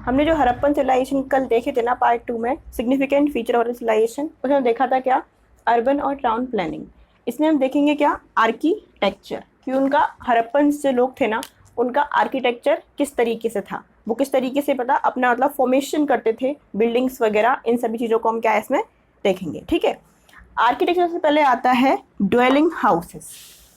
हमने जो हड़प्पन सिविलाइजेशन कल देखे थे ना पार्ट 2 में, सिग्निफिकेंट फीचर ऑफ सिविलाइजेशन, उसमें हम देखा था क्या, अर्बन और टाउन प्लानिंग। इसमें हम देखेंगे क्या, आर्किटेक्चर, कि उनका हड़प्पन जो लोग थे ना उनका आर्किटेक्चर किस तरीके से था, वो किस तरीके से पता अपना मतलब फॉर्मेशन करते थे, बिल्डिंग्स वगैरह, इन सभी चीज़ों को हम क्या इसमें देखेंगे। ठीक है, आर्किटेक्चर से पहले आता है ड्वेलिंग हाउसेस।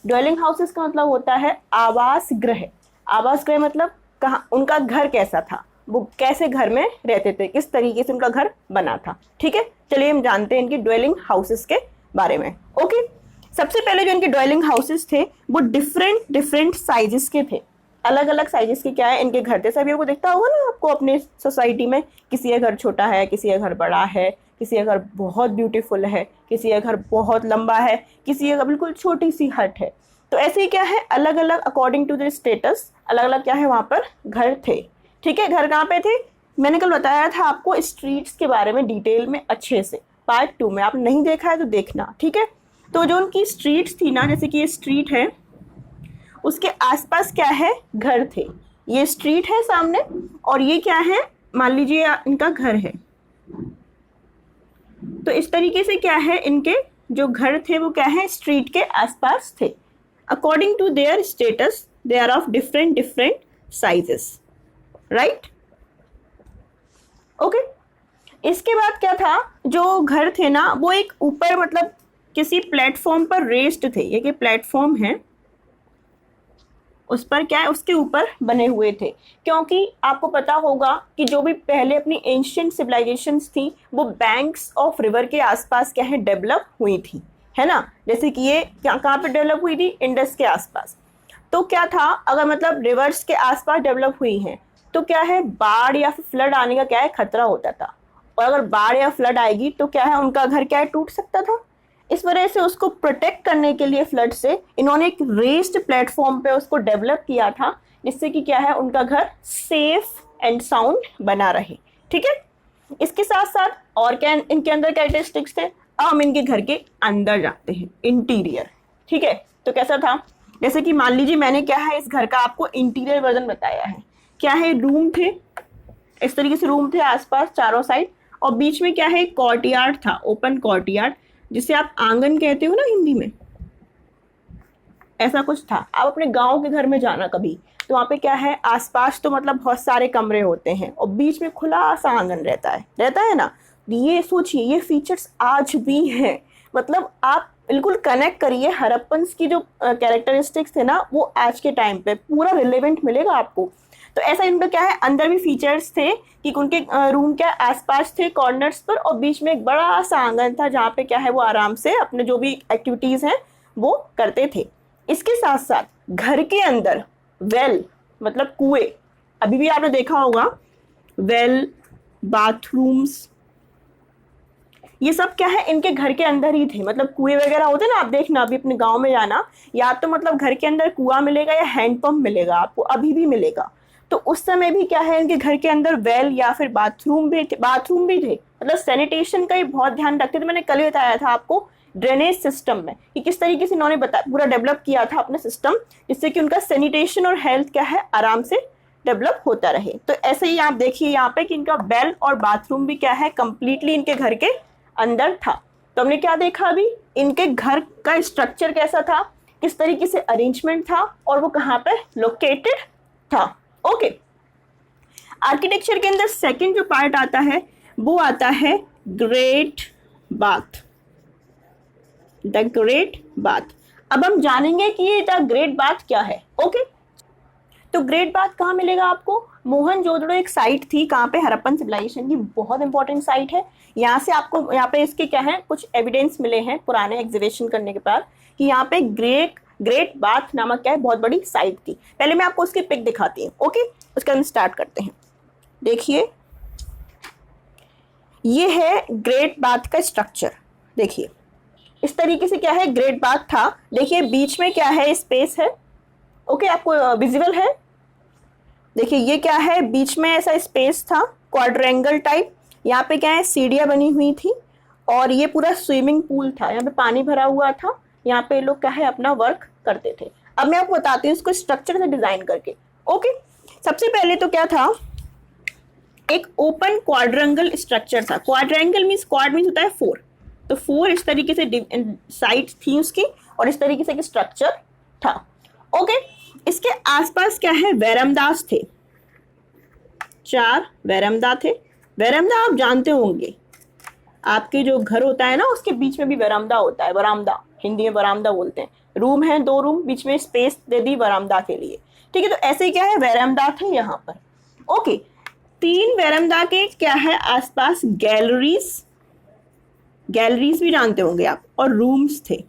ड्वेलिंग हाउसेस का मतलब होता है आवास गृह। आवास गृह मतलब कहाँ, उनका घर कैसा था, वो कैसे घर में रहते थे, किस तरीके से उनका घर बना था। ठीक है, चलिए हम जानते हैं इनकी ड्वेलिंग हाउसेस के बारे में। ओके, सबसे पहले जो इनके ड्वेलिंग हाउसेस थे वो डिफरेंट साइजेस के थे, अलग अलग साइजेस के क्या है इनके घर थे। सभी को दिखता होगा ना आपको अपने सोसाइटी में, किसी का घर छोटा है, किसी का घर बड़ा है, किसी का घर बहुत ब्यूटीफुल है, किसी का घर बहुत लंबा है, किसी का बिल्कुल छोटी सी हट है। तो ऐसे ही क्या है, अलग अलग अकॉर्डिंग टू द स्टेटस अलग अलग क्या है वहाँ पर घर थे। ठीक है, घर कहाँ पे थे, मैंने कल बताया था आपको स्ट्रीट्स के बारे में डिटेल में अच्छे से, पार्ट 2 में। आप नहीं देखा है तो देखना। ठीक है, तो जो उनकी स्ट्रीट्स थी ना, जैसे कि ये स्ट्रीट है, उसके आसपास क्या है, घर थे। ये स्ट्रीट है सामने और ये क्या है, मान लीजिए इनका घर है। तो इस तरीके से क्या है, इनके जो घर थे वो क्या है, स्ट्रीट के आसपास थे। According to their status they are of different sizes, right. Okay, इसके बाद क्या था, जो घर थे ना वो एक ऊपर मतलब किसी प्लेटफॉर्म पर रेस्ड थे। ये प्लेटफॉर्म है, उस पर क्या है, उसके ऊपर बने हुए थे। क्योंकि आपको पता होगा कि जो भी पहले अपनी एंशिएंट सिविलाइजेशंस थी वो बैंक्स ऑफ रिवर के आसपास क्या है, डेवलप हुई थी, है ना। जैसे कि ये कहाँ पे डेवलप हुई थी, इंडस के आसपास। तो क्या था, अगर मतलब रिवर्स के आसपास डेवलप हुई हैं तो क्या है, बाढ़ या फिर फ्लड आने का क्या है, खतरा होता था। और अगर बाढ़ या फ्लड आएगी तो क्या है, उनका घर क्या है, टूट सकता था। इस वजह से उसको प्रोटेक्ट करने के लिए फ्लड से इन्होंने एक रेस्ड प्लेटफॉर्म पे उसको डेवलप किया था, जिससे कि क्या है, उनका घर सेफ एंड साउंड बना रहे। ठीक है, इसके साथ साथ और क्या इनके अंदर कैरेक्टरिस्टिक्स थे। अब हम इनके घर के अंदर जाते हैं, इंटीरियर। ठीक है, तो कैसा था, जैसे कि मान लीजिए मैंने क्या है इस घर का आपको इंटीरियर वर्जन बताया है। क्या है, रूम थे, इस तरीके से रूम थे आसपास चारों साइड, और बीच में क्या है, कोर्टयार्ड था, ओपन कोर्टयार्ड, जिसे आप आंगन कहते हो ना हिंदी में, ऐसा कुछ था। आप अपने गांव के घर में जाना कभी, तो वहाँ पे क्या है, आसपास तो मतलब बहुत सारे कमरे होते हैं और बीच में खुला सा आंगन रहता है ना। ये सोचिए, ये फीचर्स आज भी हैं। मतलब आप बिल्कुल कनेक्ट करिए, हड़प्पन्स की जो कैरेक्टरिस्टिक्स थे ना वो आज के टाइम पे पूरा रिलेवेंट मिलेगा आपको। तो ऐसा इनका क्या है, अंदर भी फीचर्स थे कि उनके रूम के आसपास थे कॉर्नर्स पर, और बीच में एक बड़ा सा आंगन था जहाँ पे क्या है वो आराम से अपने जो भी एक्टिविटीज़ हैं वो करते थे। इसके साथ साथ घर के अंदर वेल मतलब कुएं, अभी भी आपने देखा होगा, वेल, बाथरूम्स, ये सब क्या है इनके घर के अंदर ही थे। मतलब कुएं वगैरह होते ना, आप देखना अभी अपने गांव में जाना, या तो मतलब घर के अंदर कुआं मिलेगा या हैंडपंप मिलेगा आपको, अभी भी मिलेगा। तो उस समय भी क्या है, इनके घर के अंदर वेल या फिर बाथरूम भी थे। मतलब सैनिटेशन का ही बहुत ध्यान रखते थे। मैंने कल ही बताया था आपको ड्रेनेज सिस्टम में कि किस तरीके से इन्होंने पूरा डेवलप किया था अपना सिस्टम, जिससे कि उनका सैनिटेशन और हेल्थ क्या है, आराम से डेवलप होता रहे। तो ऐसे ही आप देखिए यहाँ पे कि इनका वेल और बाथरूम भी क्या है, कंप्लीटली इनके घर के अंदर था। तो हमने क्या देखा अभी, इनके घर का स्ट्रक्चर कैसा था, किस तरीके से अरेंजमेंट था, और वो कहाँ पे लोकेटेड था। ओके, आर्किटेक्चर के अंदर सेकंड जो पार्ट आता है वो आता है great bath, the great bath. अब हम जानेंगे कि ये द ग्रेट बाथ क्या है। ओके, तो ग्रेट बाथ कहाँ मिलेगा आपको, मोहनजोदड़ो एक साइट थी, कहाँ पे, हड़प्पन सिविलाइजेशन की बहुत इंपॉर्टेंट साइट है। यहाँ से आपको, यहाँ पे इसके क्या है, कुछ एविडेंस मिले हैं पुराने एग्जीबिशन करने के बाद कि यहाँ पे ग्रेट बाथ नामक क्या है, बहुत बड़ी साइट थी। पहले मैं आपको उसकी पिक दिखाती हूँ। ओके, उसके अंदर स्टार्ट करते हैं। देखिए, ये है ग्रेट बाथ का स्ट्रक्चर। देखिए इस तरीके से क्या है, ग्रेट बाथ था। देखिए बीच में क्या है, स्पेस है। ओके, आपको विजिबल है। देखिए ये क्या है, बीच में ऐसा स्पेस था क्वाड्रेंगल टाइप। यहाँ पे क्या है, सीढ़ियाँ बनी हुई थी, और ये पूरा स्विमिंग पूल था, यहाँ पे पानी भरा हुआ था। यहाँ पे लोग क्या है, अपना वर्क करते थे। अब मैं आपको बताती हूँ इसको स्ट्रक्चर से डिजाइन करके। ओके, सबसे पहले तो क्या था, एक ओपन क्वाड्रेंगल स्ट्रक्चर था। क्वाड्रेंगल मीन्स, क्वाड मीन्स होता है 4, तो 4 इस तरीके से साइड्स थी उसकी और इस तरीके से एक स्ट्रक्चर था। ओके, इसके आसपास क्या है, वैरमदास थे, 4 वैरमदा थे। वैरमदा आप जानते होंगे, आपके जो घर होता है ना उसके बीच में भी वरामदा होता है, वरामदा, हिंदी में वरामदा बोलते हैं। रूम है, 2 रूम, बीच में स्पेस दे दी वरामदा के लिए, ठीक है। तो ऐसे क्या है, वैरमदा थे यहाँ पर। ओके, 3 वैरमदा के क्या है आसपास गैलरीज, गैलरीज भी जानते होंगे आप, और रूम्स थे।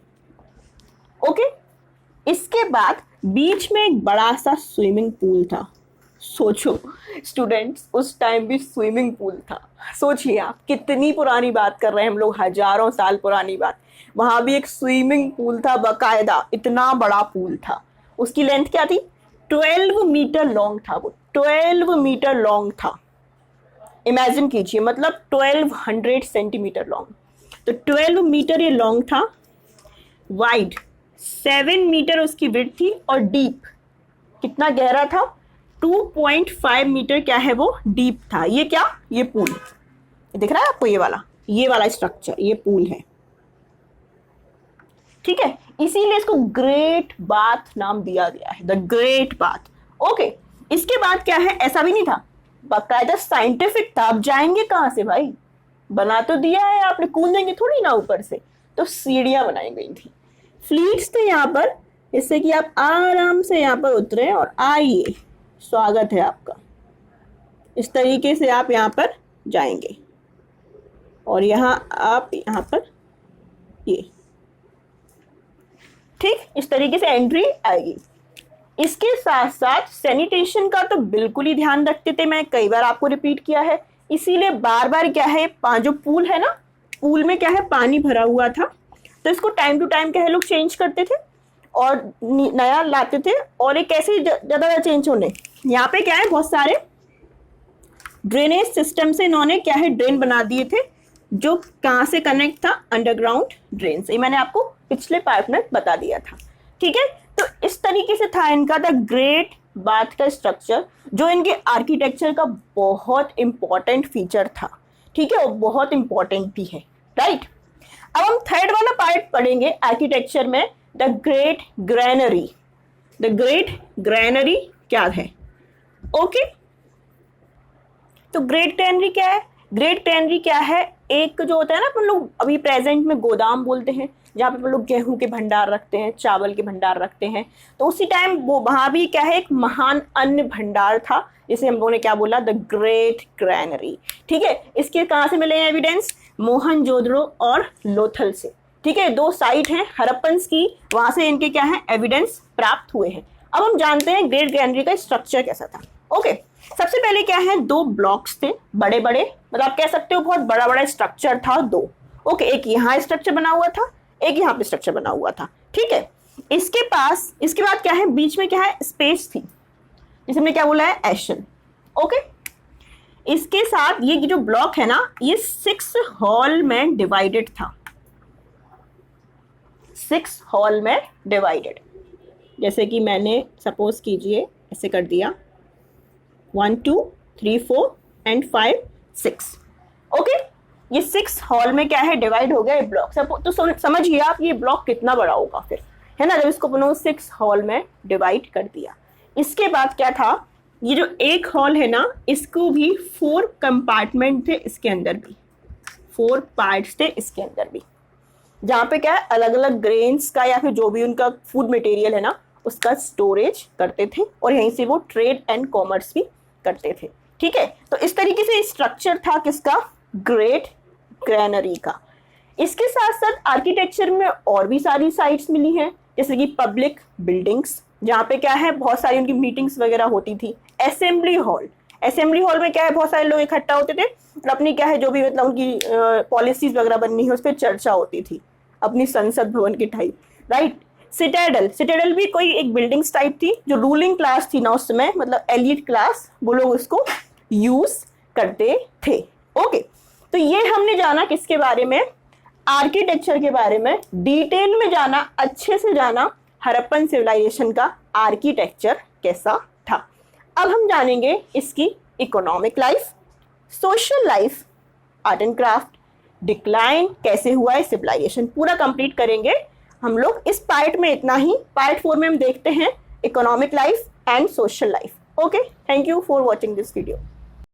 ओके, इसके बाद बीच में एक बड़ा सा स्विमिंग पूल था। सोचो स्टूडेंट्स, उस टाइम भी स्विमिंग पूल था। सोचिए आप, कितनी पुरानी बात कर रहे हैं हम लोग, हजारों साल पुरानी बात। वहां भी एक स्विमिंग पूल था बकायदा, इतना बड़ा पूल था। उसकी लेंथ क्या थी, 12 मीटर लॉन्ग था वो, 12 मीटर लॉन्ग था। इमेजिन कीजिए, मतलब 1200 सेंटीमीटर लॉन्ग। तो 12 मीटर ये लॉन्ग था, वाइड 7 मीटर उसकी विड्थ थी, और डीप कितना गहरा था, 2.5 मीटर क्या है वो डीप था। ये क्या, ये पूल दिख रहा है आपको, ये वाला स्ट्रक्चर, ये पूल है, ठीक है। इसीलिए इसको ग्रेट बाथ नाम दिया गया है, द ग्रेट बाथ। ओके, इसके बाद क्या है, ऐसा भी नहीं था, बाकायदा साइंटिफिक था। अब जाएंगे कहां से भाई, बना तो दिया है आपने, कूदेंगे थोड़ी ना ऊपर से, तो सीढ़ियां बनाई गई थी, फ्लीट्स थे यहाँ पर, इससे कि आप आराम से यहाँ पर उतरे और आइए, स्वागत है आपका। इस तरीके से आप यहाँ पर जाएंगे और यहाँ आप यहाँ पर ये, ठीक, इस तरीके से एंट्री आएगी। इसके साथ साथ सैनिटेशन का तो बिल्कुल ही ध्यान रखते थे, मैं कई बार आपको रिपीट किया है, इसीलिए बार बार क्या है, जो पूल है ना, पूल में क्या है, पानी भरा हुआ था, तो इसको टाइम टू टाइम क्या है लोग चेंज करते थे और नया लाते थे। और एक कैसे ज्यादा चेंज होने, यहाँ पे क्या है, बहुत सारे ड्रेनेज सिस्टम से इन्होंने क्या है ड्रेन बना दिए थे, जो कहाँ से कनेक्ट था, अंडरग्राउंड ड्रेन से। मैंने आपको पिछले पार्ट में बता दिया था, ठीक है। तो इस तरीके से था इनका द ग्रेट बाथ का स्ट्रक्चर, जो इनके आर्किटेक्चर का बहुत इंपॉर्टेंट फीचर था, ठीक है, और बहुत इंपॉर्टेंट भी है, राइट। अब हम थर्ड वाला पार्ट पढ़ेंगे आर्किटेक्चर में, the great granary. The great granary क्या है, ओके। तो ग्रेट ग्रैनरी क्या है, ग्रेट ग्रैनरी क्या है, एक जो होता है ना, अपन लोग अभी प्रेजेंट में गोदाम बोलते हैं, जहाँ पे अपन लोग गेहूं के भंडार रखते हैं, चावल के भंडार रखते हैं, तो उसी टाइम वो वहां भी क्या है, एक महान अन्न भंडार था, जिसे हम लोगों ने क्या बोला, द ग्रेट ग्रैनरी, ठीक है। इसके कहाँ से मिले हैं एविडेंस, मोहनजोदड़ो और लोथल से, ठीक है, 2 साइट हैं हड़प्पन्स की, वहां से इनके क्या है एविडेंस प्राप्त हुए हैं। अब हम जानते हैं ग्रेट ग्रैनरी का स्ट्रक्चर कैसा था। ओके, सबसे पहले क्या है, 2 ब्लॉक्स थे बड़े बड़े, मतलब आप कह सकते हो बहुत बड़ा बड़ा स्ट्रक्चर था 2। ओके, एक यहाँ स्ट्रक्चर बना हुआ था, एक यहाँ पे स्ट्रक्चर बना हुआ था, ठीक है। इसके बाद क्या है, बीच में क्या है, स्पेस थी, जिसे हमने क्या बोला है, एशन। ओके, इसके साथ ये जो ब्लॉक है ना, ये 6 हॉल में डिवाइडेड था, 6 हॉल में डिवाइडेड। जैसे कि मैंने सपोज कीजिए ऐसे कर दिया, 1 2 3 4 एंड 5 6। ओके, ये 6 हॉल में क्या है डिवाइड हो गया ये ब्लॉक। तो समझिए आप ये ब्लॉक कितना बड़ा होगा फिर, है ना, जब इसको अपने 6 हॉल में डिवाइड कर दिया। इसके बाद क्या था, ये जो एक हॉल है ना, इसको भी 4 कंपार्टमेंट थे, इसके अंदर भी 4 पार्ट्स थे इसके अंदर भी, जहाँ पे क्या है अलग अलग ग्रेन्स का या फिर जो भी उनका फूड मटेरियल है ना, उसका स्टोरेज करते थे, और यहीं से वो ट्रेड एंड कॉमर्स भी करते थे, ठीक है। तो इस तरीके से स्ट्रक्चर था किसका, ग्रेट ग्रैनरी का। इसके साथ साथ आर्किटेक्चर में और भी सारी साइट्स मिली हैं, जैसे कि पब्लिक बिल्डिंग्स, जहाँ पे क्या है बहुत सारी उनकी मीटिंग्स वगैरह होती थी। असेंबली हॉल, असेंबली हॉल में क्या है बहुत सारे लोग इकट्ठा होते थे और अपनी क्या है जो भी मतलब उनकी पॉलिसीज वगैरह बननी है उस पर चर्चा होती थी, अपनी संसद भवन की टाइप, राइट। सिटाडेल, सिटाडेल भी कोई एक बिल्डिंग्स टाइप थी, जो रूलिंग क्लास थी ना उस समय, मतलब एलिट क्लास, वो लोग उसको यूज करते थे। ओके, तो ये हमने जाना किसके बारे में, आर्किटेक्चर के बारे में, डिटेल में जाना, अच्छे से जाना हड़प्पन सिविलाइजेशन का आर्किटेक्चर कैसा था। अब हम जानेंगे इसकी economic life, social life, art and craft, decline, कैसे हुआ है सिविलाइजेशन, पूरा कंप्लीट करेंगे हम लोग इस पार्ट में। इतना ही। पार्ट 4 में हम देखते हैं economic life and social life. Okay, thank you for watching this video.